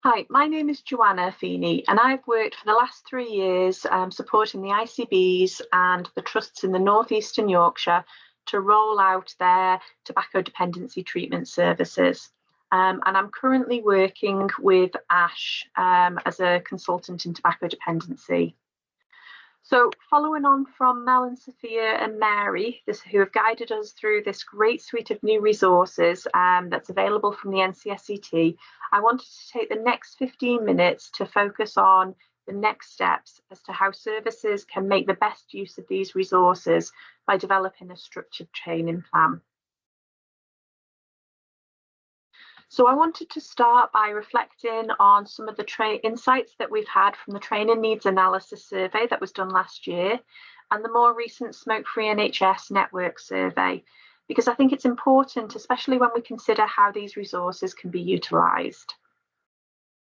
Hi, my name is Joanna Feeney, and I've worked for the last 3 years supporting the ICBs and the trusts in the North Eastern Yorkshire to roll out their tobacco dependency treatment services. And I'm currently working with ASH as a consultant in tobacco dependency. So following on from Mel and Sophia and Mary, who have guided us through this great suite of new resources that's available from the NCSET, I wanted to take the next 15 minutes to focus on the next steps as to how services can make the best use of these resources by developing a structured training plan. So I wanted to start by reflecting on some of the insights that we've had from the Training Needs Analysis Survey that was done last year and the more recent Smoke-Free NHS Network Survey, because I think it's important, especially when we consider how these resources can be utilised.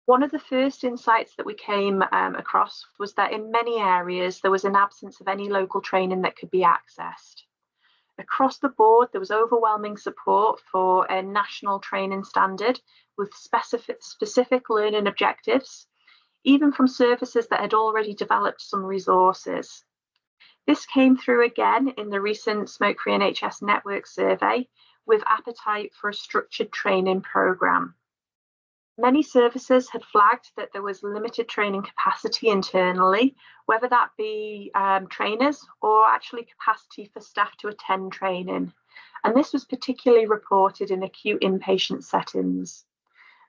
One of the first insights that we came across was that in many areas there was an absence of any local training that could be accessed. Across the board, there was overwhelming support for a national training standard with specific learning objectives, even from services that had already developed some resources. This came through again in the recent Smoke-Free NHS Network Survey with appetite for a structured training programme. Many services had flagged that there was limited training capacity internally, whether that be trainers or actually capacity for staff to attend training. And this was particularly reported in acute inpatient settings.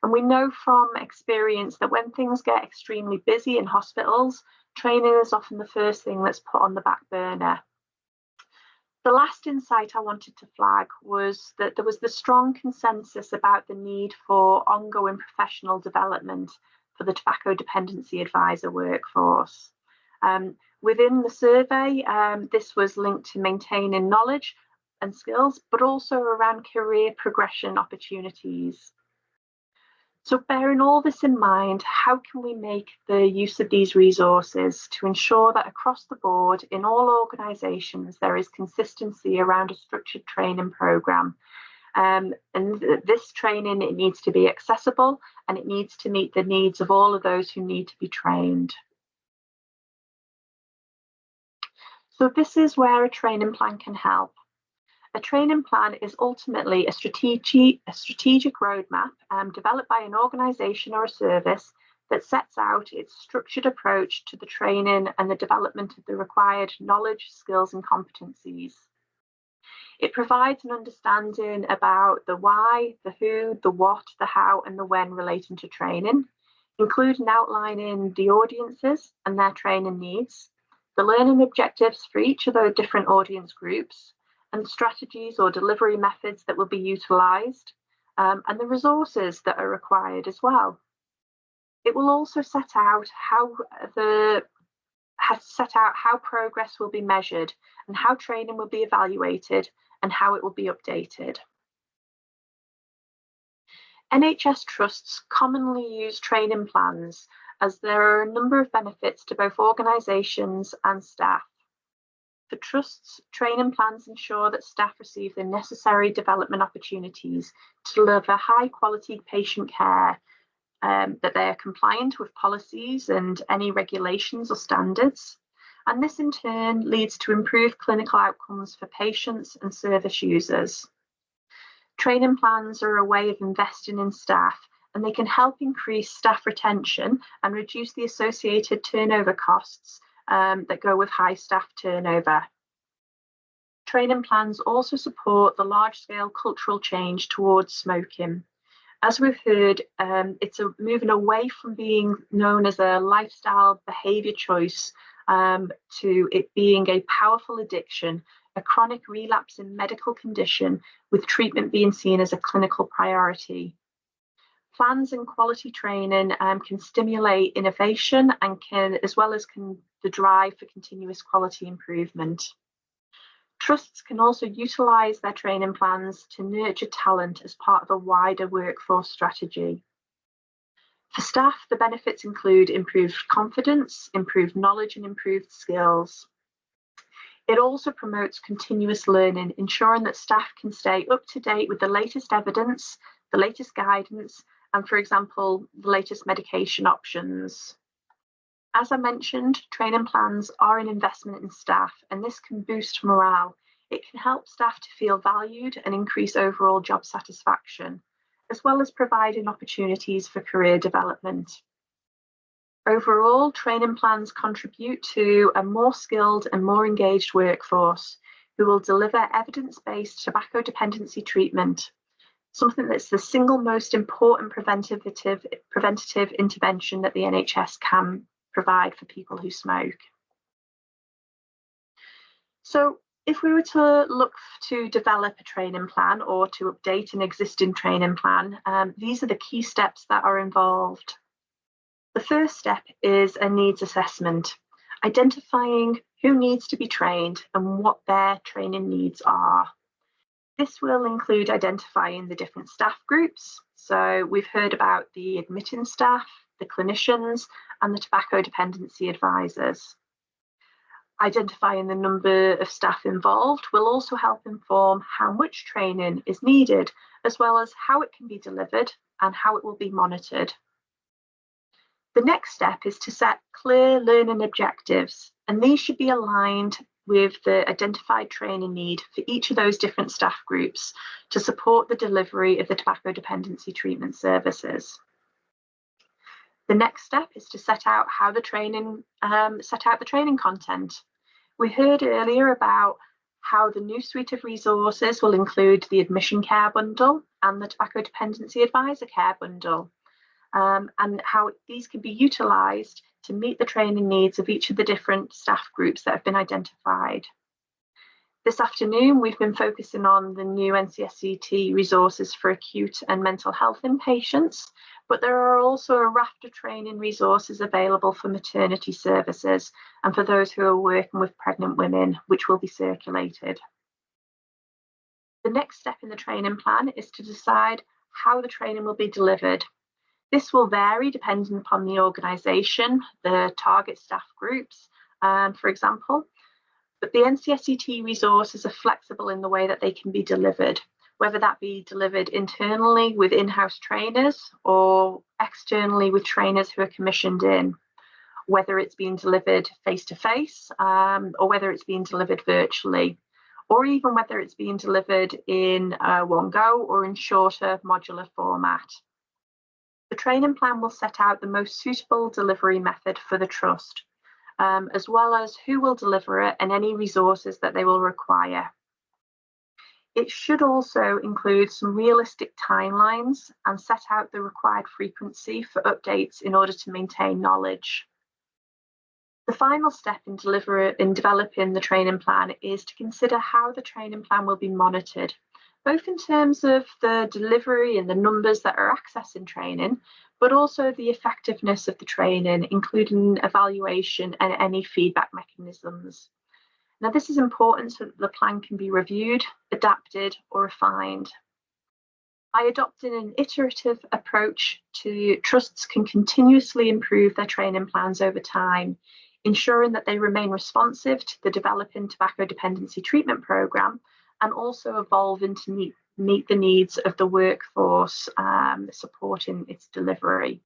And we know from experience that when things get extremely busy in hospitals, training is often the first thing that's put on the back burner. The last insight I wanted to flag was that there was the strong consensus about the need for ongoing professional development for the tobacco dependency advisor workforce. Within the survey, this was linked to maintaining knowledge and skills, but also around career progression opportunities. So bearing all this in mind, how can we make the use of these resources to ensure that across the board in all organisations there is consistency around a structured training programme? And this training, it needs to be accessible and it needs to meet the needs of all of those who need to be trained. So this is where a training plan can help. A training plan is ultimately a strategic roadmap developed by an organisation or a service that sets out its structured approach to the training and the development of the required knowledge, skills and competencies. It provides an understanding about the why, the who, the what, the how and the when relating to training, including outlining the audiences and their training needs, the learning objectives for each of those different audience groups, and strategies or delivery methods that will be utilised, and the resources that are required as well. It will also set out how progress will be measured and how training will be evaluated and how it will be updated. NHS trusts commonly use training plans as there are a number of benefits to both organisations and staff. For trusts, training plans ensure that staff receive the necessary development opportunities to deliver high quality patient care, that they are compliant with policies and any regulations or standards. And this in turn leads to improved clinical outcomes for patients and service users. Training plans are a way of investing in staff and they can help increase staff retention and reduce the associated turnover costs that go with high staff turnover. Training plans also support the large-scale cultural change towards smoking. As we've heard, it's moving away from being known as a lifestyle behaviour choice to it being a powerful addiction, a chronic relapsing medical condition with treatment being seen as a clinical priority. Plans and quality training can stimulate innovation and as well as the drive for continuous quality improvement. Trusts can also utilise their training plans to nurture talent as part of a wider workforce strategy. For staff, the benefits include improved confidence, improved knowledge and improved skills. It also promotes continuous learning, ensuring that staff can stay up to date with the latest evidence, the latest guidance, and, for example, the latest medication options. As I mentioned, training plans are an investment in staff, and this can boost morale. It can help staff to feel valued and increase overall job satisfaction, as well as providing opportunities for career development. Overall, training plans contribute to a more skilled and more engaged workforce who will deliver evidence-based tobacco dependency treatment, something that's the single most important preventative intervention that the NHS can provide for people who smoke. So if we were to look to develop a training plan or to update an existing training plan, these are the key steps that are involved. The first step is a needs assessment, identifying who needs to be trained and what their training needs are. This will include identifying the different staff groups. So we've heard about the admitting staff, the clinicians, and the tobacco dependency advisors. Identifying the number of staff involved will also help inform how much training is needed, as well as how it can be delivered and how it will be monitored. The next step is to set clear learning objectives, and these should be aligned with the identified training need for each of those different staff groups to support the delivery of the tobacco dependency treatment services. The next step is to set out the training content. We heard earlier about how the new suite of resources will include the admission care bundle and the tobacco dependency advisor care bundle, and how these can be utilised to meet the training needs of each of the different staff groups that have been identified. This afternoon, we've been focusing on the new NCSCT resources for acute and mental health inpatients, but there are also a raft of training resources available for maternity services and for those who are working with pregnant women, which will be circulated. The next step in the training plan is to decide how the training will be delivered. This will vary depending upon the organisation, the target staff groups, for example, but the NCSCT resources are flexible in the way that they can be delivered, whether that be delivered internally with in-house trainers or externally with trainers who are commissioned in, whether it's being delivered face-to-face or whether it's being delivered virtually, or even whether it's being delivered in one go or in shorter modular format. The training plan will set out the most suitable delivery method for the trust, as well as who will deliver it and any resources that they will require. It should also include some realistic timelines and set out the required frequency for updates in order to maintain knowledge. The final step in developing the training plan is to consider how the training plan will be monitored, both in terms of the delivery and the numbers that are accessing training, but also the effectiveness of the training, including evaluation and any feedback mechanisms. Now, this is important so that the plan can be reviewed, adapted, or refined. By adopting an iterative approach, trusts can continuously improve their training plans over time, ensuring that they remain responsive to the developing tobacco dependency treatment programme and also evolving to meet the needs of the workforce supporting its delivery.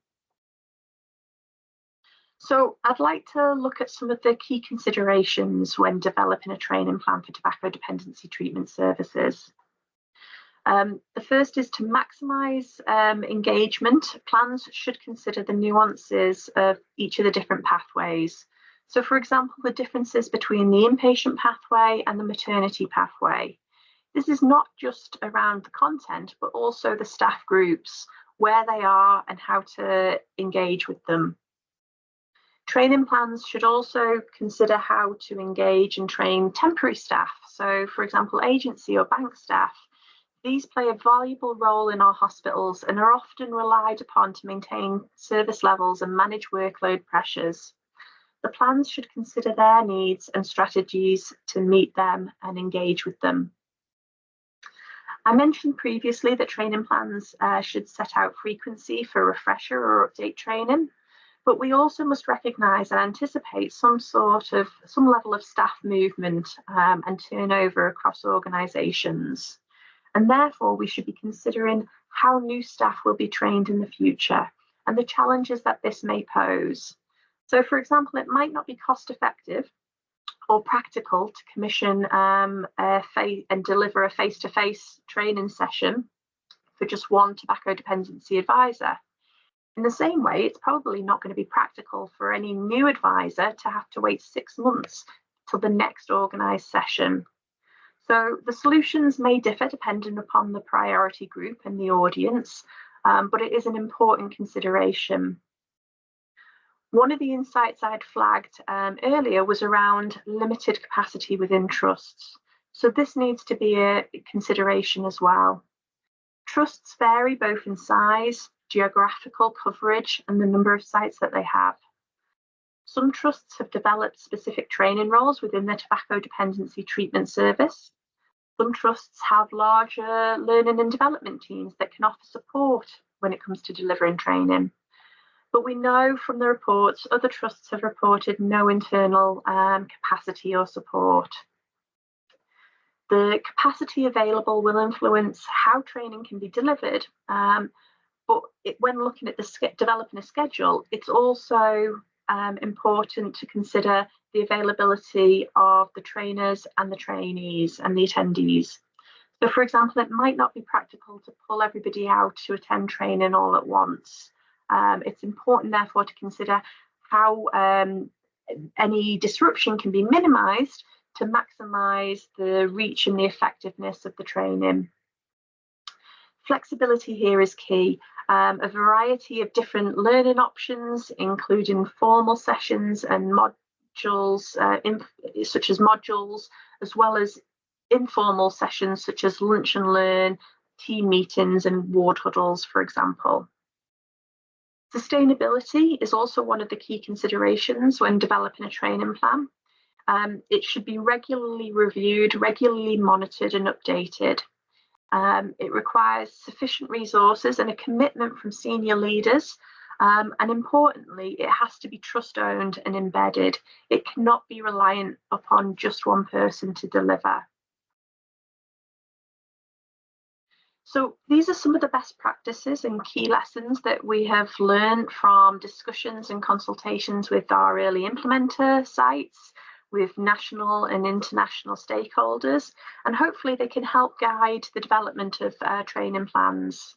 So I'd like to look at some of the key considerations when developing a training plan for tobacco dependency treatment services. The first is to maximise engagement. Plans should consider the nuances of each of the different pathways. So, for example, the differences between the inpatient pathway and the maternity pathway. This is not just around the content, but also the staff groups, where they are and how to engage with them. Training plans should also consider how to engage and train temporary staff. So, for example, agency or bank staff. These play a valuable role in our hospitals and are often relied upon to maintain service levels and manage workload pressures. The plans should consider their needs and strategies to meet them and engage with them. I mentioned previously that training plans should set out frequency for refresher or update training, but we also must recognise and anticipate some level of staff movement and turnover across organisations. And therefore, we should be considering how new staff will be trained in the future, and the challenges that this may pose. So, for example, it might not be cost effective or practical to commission and deliver a face-to-face training session for just one tobacco dependency advisor. In the same way, it's probably not going to be practical for any new advisor to have to wait 6 months till the next organised session. So the solutions may differ depending upon the priority group and the audience, but it is an important consideration. One of the insights I'd flagged earlier was around limited capacity within trusts. So this needs to be a consideration as well. Trusts vary both in size, geographical coverage, and the number of sites that they have. Some trusts have developed specific training roles within their tobacco dependency treatment service. Some trusts have larger learning and development teams that can offer support when it comes to delivering training. But we know from the reports, other trusts have reported no internal capacity or support. The capacity available will influence how training can be delivered, but when looking at developing a schedule, it's also important to consider the availability of the trainers and the trainees and the attendees. So, for example, it might not be practical to pull everybody out to attend training all at once. It's important, therefore, to consider how any disruption can be minimised to maximise the reach and the effectiveness of the training. Flexibility here is key. A variety of different learning options, including formal sessions and modules, such as modules, as well as informal sessions such as lunch and learn, team meetings and ward huddles, for example. Sustainability is also one of the key considerations when developing a training plan. It should be regularly reviewed, regularly monitored and updated. It requires sufficient resources and a commitment from senior leaders. And importantly, it has to be trust owned and embedded. It cannot be reliant upon just one person to deliver. So these are some of the best practices and key lessons that we have learned from discussions and consultations with our early implementer sites, with national and international stakeholders, and hopefully they can help guide the development of training plans.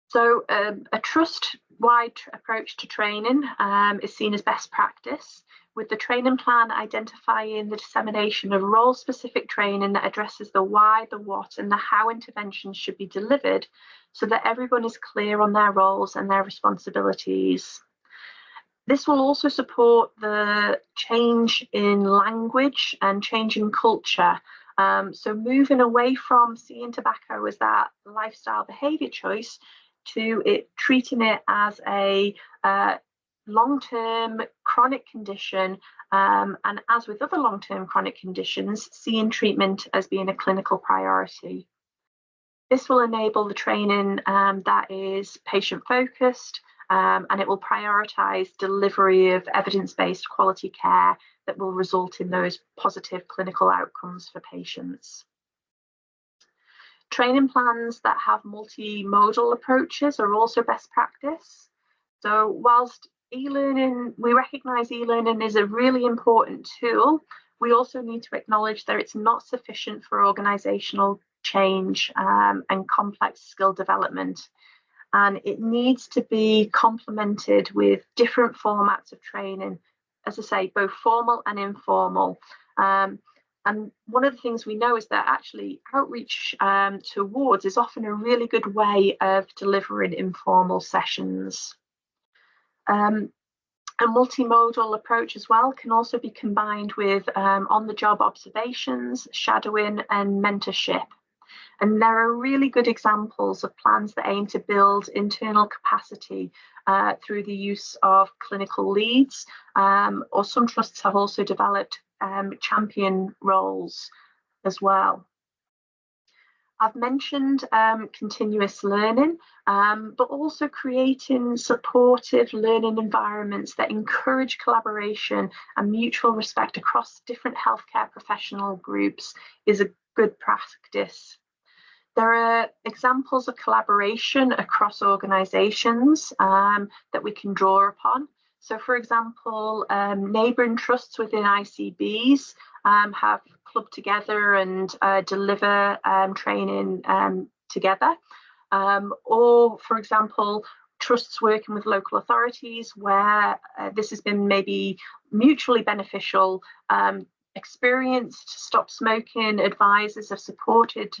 So a trust-wide approach to training is seen as best practice, with the training plan identifying the dissemination of role-specific training that addresses the why, the what, and the how interventions should be delivered so that everyone is clear on their roles and their responsibilities. This will also support the change in language and change in culture. So moving away from seeing tobacco as that lifestyle behaviour choice to treating it as a long-term chronic condition, and as with other long-term chronic conditions, seeing treatment as being a clinical priority. This will enable the training that is patient-focused, and it will prioritise delivery of evidence-based quality care that will result in those positive clinical outcomes for patients. Training plans that have multimodal approaches are also best practice. So whilst e-learning, we recognise e-learning is a really important tool, we also need to acknowledge that it's not sufficient for organisational change and complex skill development. And it needs to be complemented with different formats of training, as I say, both formal and informal. And one of the things we know is that actually outreach to wards is often a really good way of delivering informal sessions. A multimodal approach as well can also be combined with on-the-job observations, shadowing and mentorship. And there are really good examples of plans that aim to build internal capacity through the use of clinical leads, or some trusts have also developed champion roles as well. I've mentioned continuous learning, but also creating supportive learning environments that encourage collaboration and mutual respect across different healthcare professional groups is a good practice. There are examples of collaboration across organisations that we can draw upon. So, for example, neighbouring trusts within ICBs have clubbed together and deliver training together. Or, for example, trusts working with local authorities where this has been maybe mutually beneficial. Experienced stop smoking advisors have supported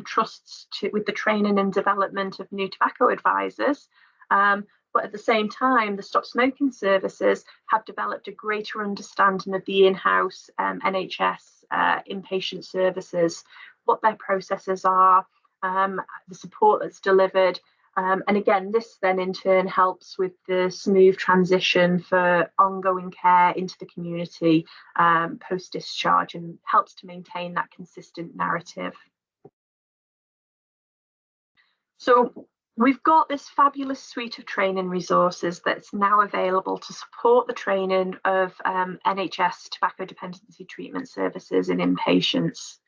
trusts with the training and development of new tobacco advisors. But at the same time, the stop smoking services have developed a greater understanding of the in-house NHS inpatient services, what their processes are, the support that's delivered. And again, this then in turn helps with the smooth transition for ongoing care into the community post-discharge and helps to maintain that consistent narrative. So we've got this fabulous suite of training resources that's now available to support the training of NHS tobacco dependency treatment services in inpatients.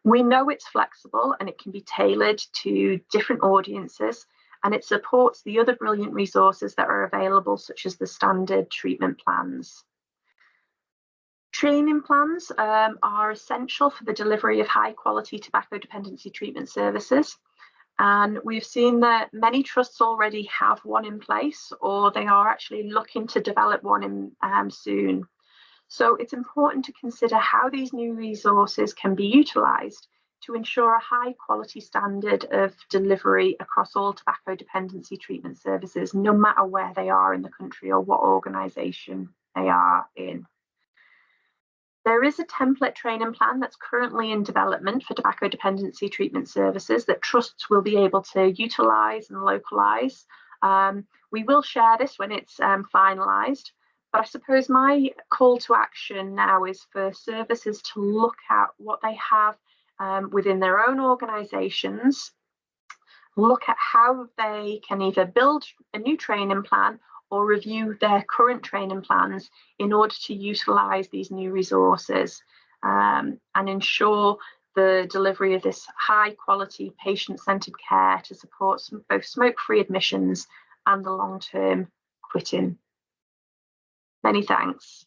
We know it's flexible and it can be tailored to different audiences, and it supports the other brilliant resources that are available, such as the standard treatment plans. Training plans are essential for the delivery of high quality tobacco dependency treatment services. And we've seen that many trusts already have one in place, or they are actually looking to develop one soon. So it's important to consider how these new resources can be utilised to ensure a high quality standard of delivery across all tobacco dependency treatment services, no matter where they are in the country or what organisation they are in. There is a template training plan that's currently in development for tobacco dependency treatment services that trusts will be able to utilise and localise. We will share this when it's finalised, but I suppose my call to action now is for services to look at what they have within their own organisations, look at how they can either build a new training plan or review their current training plans in order to utilise these new resources and ensure the delivery of this high quality patient-centred care to support both smoke-free admissions and the long-term quitting. Many thanks.